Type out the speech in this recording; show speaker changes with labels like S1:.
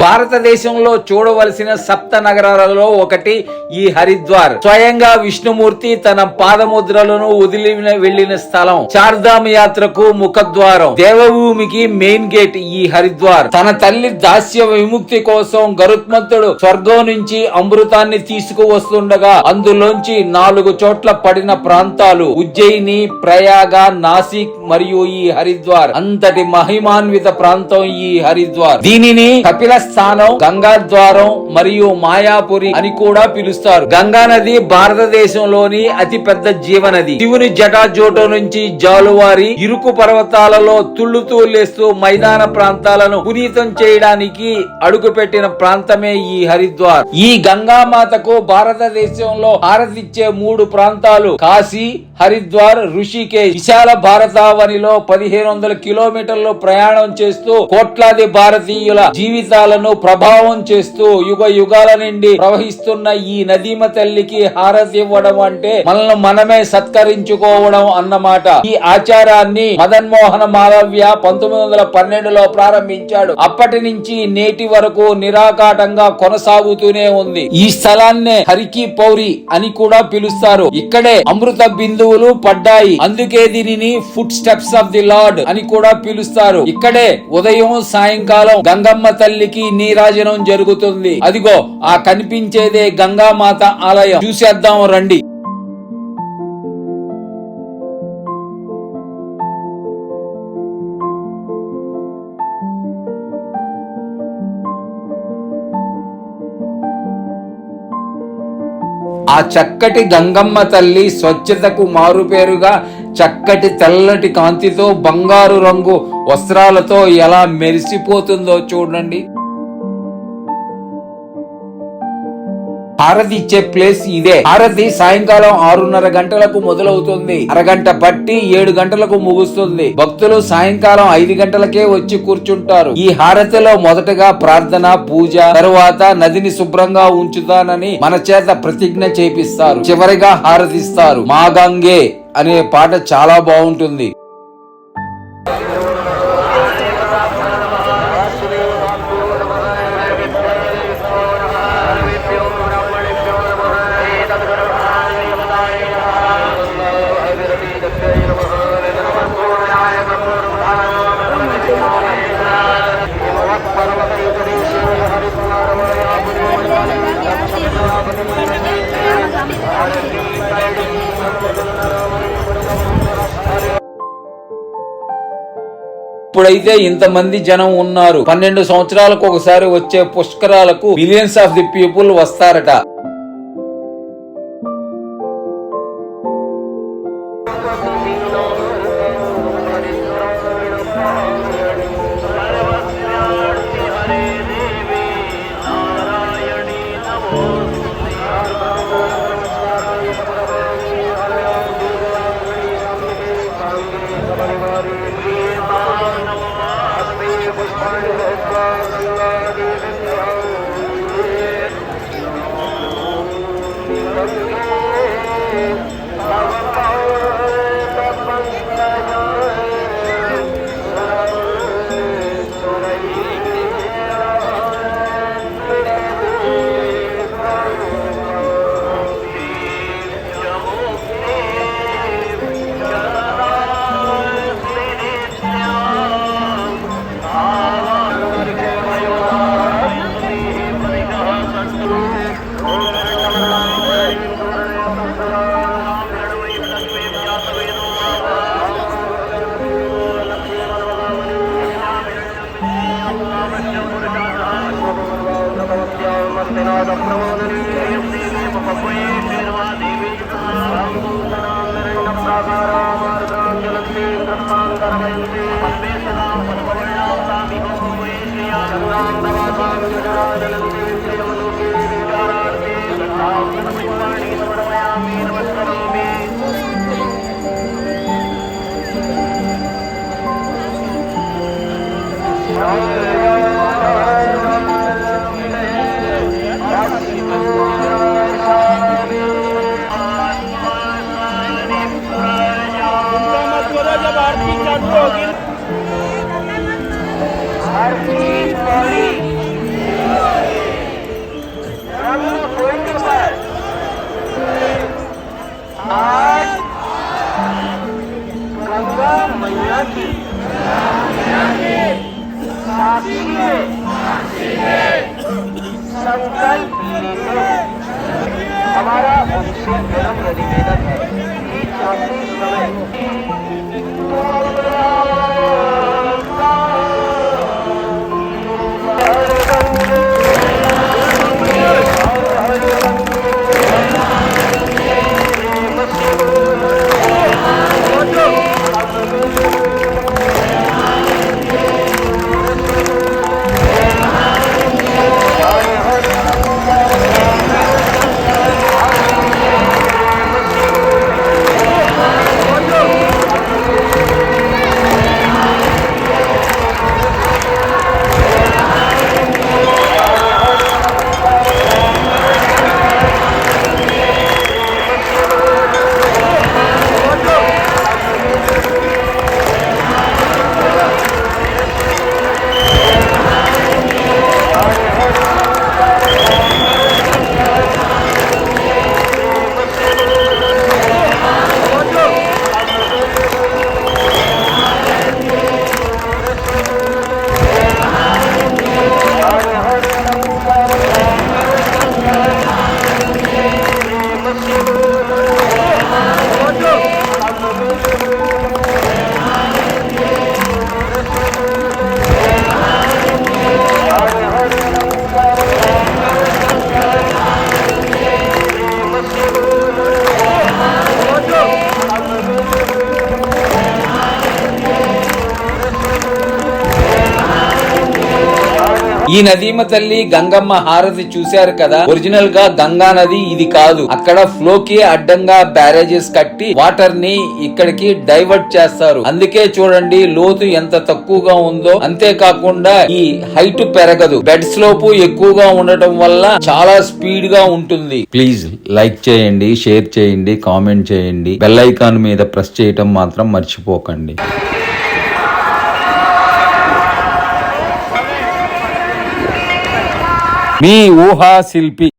S1: భారతదేశంలో చూడవలసిన సప్త నగరాలలో ఒకటి ఈ హరిద్వార్. స్వయంగా విష్ణుమూర్తి తన పాదముద్రలను వదిలి వెళ్లిన స్థలం. చార్ధామ్ యాత్రకు ముఖద్వారం, దేవభూమికి మెయిన్ గేట్ ఈ హరిద్వార్. తన తల్లి దాస్య విముక్తి కోసం గరుత్మంతుడు స్వర్గం నుంచి అమృతాన్ని తీసుకువస్తుండగా అందులోంచి 4 చోట్ల పడిన ప్రాంతాలు ఉజ్జయిని, ప్రయాగ, నాసిక్ మరియు ఈ హరిద్వార్. అంతటి మహిమాన్విత ప్రాంతం ఈ హరిద్వార్. దీనిని కపిల స్థానం, గంగా ద్వారం మరియు మాయాపురి అని కూడా పిలుస్తారు. గంగా నది భారతదేశంలోని అతి పెద్ద జీవనది. శివుని జటాజోటో నుంచి జాలువారి ఇరుకు పర్వతాలలో తుళ్ళుతూ లేస్తూ మైదాన ప్రాంతాలను పునీతం చేయడానికి అడుగుపెట్టిన ప్రాంతమే ఈ హరిద్వార్. ఈ గంగామాతకు భారతదేశంలో హారతిచ్చే 3 ప్రాంతాలు కాశీ, హరిద్వార్, ఋషికేశ్. విశాల భారతావనిలో 1500 కిలోమీటర్లు ప్రయాణం చేస్తూ కోట్లాది భారతీయుల జీవితాలను ప్రభావం చేస్తూ యుగ యుగాల నుండి ప్రవహిస్తున్న ఈ నదీమ తల్లికి హారతి ఇవ్వడం అంటే మనల్ని మనమే సత్కరించుకోవడం అన్నమాట. ఈ ఆచారాన్ని మదన్ మోహన మాలవ్య 1912లో ప్రారంభించాడు. అప్పటి నుంచి నేటి వరకు నిరాకాటంగా కొనసాగుతూనే ఉంది. ఈ స్థలాన్నే హరికి పౌరి అని కూడా పిలుస్తారు. ఇక్కడే అమృత బిందువులు పడ్డాయి. అందుకే దీనిని foot steps of the lord అని కూడా పిలుస్తారు. ఇక్కడే ఉదయం సాయంకాలం గంగమ్మ తల్లికి నీరాజనం జరుగుతుంది. అదిగో ఆ కనిపించేదే గంగామాత ఆలయం. చూసేద్దాం రండి. ఆ చక్కటి గంగమ్మ తల్లి స్వచ్ఛతకు మారుపేరుగా చక్కటి తెల్లటి కాంతితో బంగారు రంగు వస్త్రాలతో ఎలా మెరిసిపోతుందో చూడండి. హారతి ఇచ్చే ప్లేస్ ఇదే. హారతి సాయంకాలం 6:30 గంటలకు మొదలవుతుంది. అరగంట పట్టి 7 గంటలకు ముగుస్తుంది. భక్తులు సాయంకాలం 5 గంటలకే వచ్చి కూర్చుంటారు. ఈ హారతిలో మొదటగా ప్రార్థన, పూజ, తరువాత నదిని శుభ్రంగా ఉంచుతానని మన చేత ప్రతిజ్ఞ చేపిస్తారు. చివరిగా హారతిస్తారు. మా గంగే అనే పాట చాలా బాగుంటుంది. ఇప్పుడైతే ఇంతమంది జనం ఉన్నారు. 12 సంవత్సరాలకు ఒకసారి వచ్చే పుష్కరాలకు మిలియన్స్ ఆఫ్ ది పీపుల్ వస్తారట. ఈ నదీమ తల్లి గంగమ్మ హారతి చూశారు కదా. ఒరిజినల్ గా గంగా నది ఇది కాదు. అక్కడ ఫ్లో కి అడ్డంగా బ్యారేజెస్ కట్టి వాటర్ ని ఇక్కడికి డైవర్ట్ చేస్తారు. అందుకే చూడండి లోతు ఎంత తక్కువగా ఉందో. అంతేకాకుండా ఈ హైట్ పెరగదు. బెడ్ స్లోప్ ఎక్కువగా ఉండటం వల్ల చాలా స్పీడ్ గా ఉంటుంది. ప్లీజ్ లైక్ చేయండి, షేర్ చేయండి, కామెంట్ చేయండి. బెల్ ఐకాన్ మీద ప్రెస్ చేయటం మాత్రం మర్చిపోకండి. మీ ఊహా శిల్పి.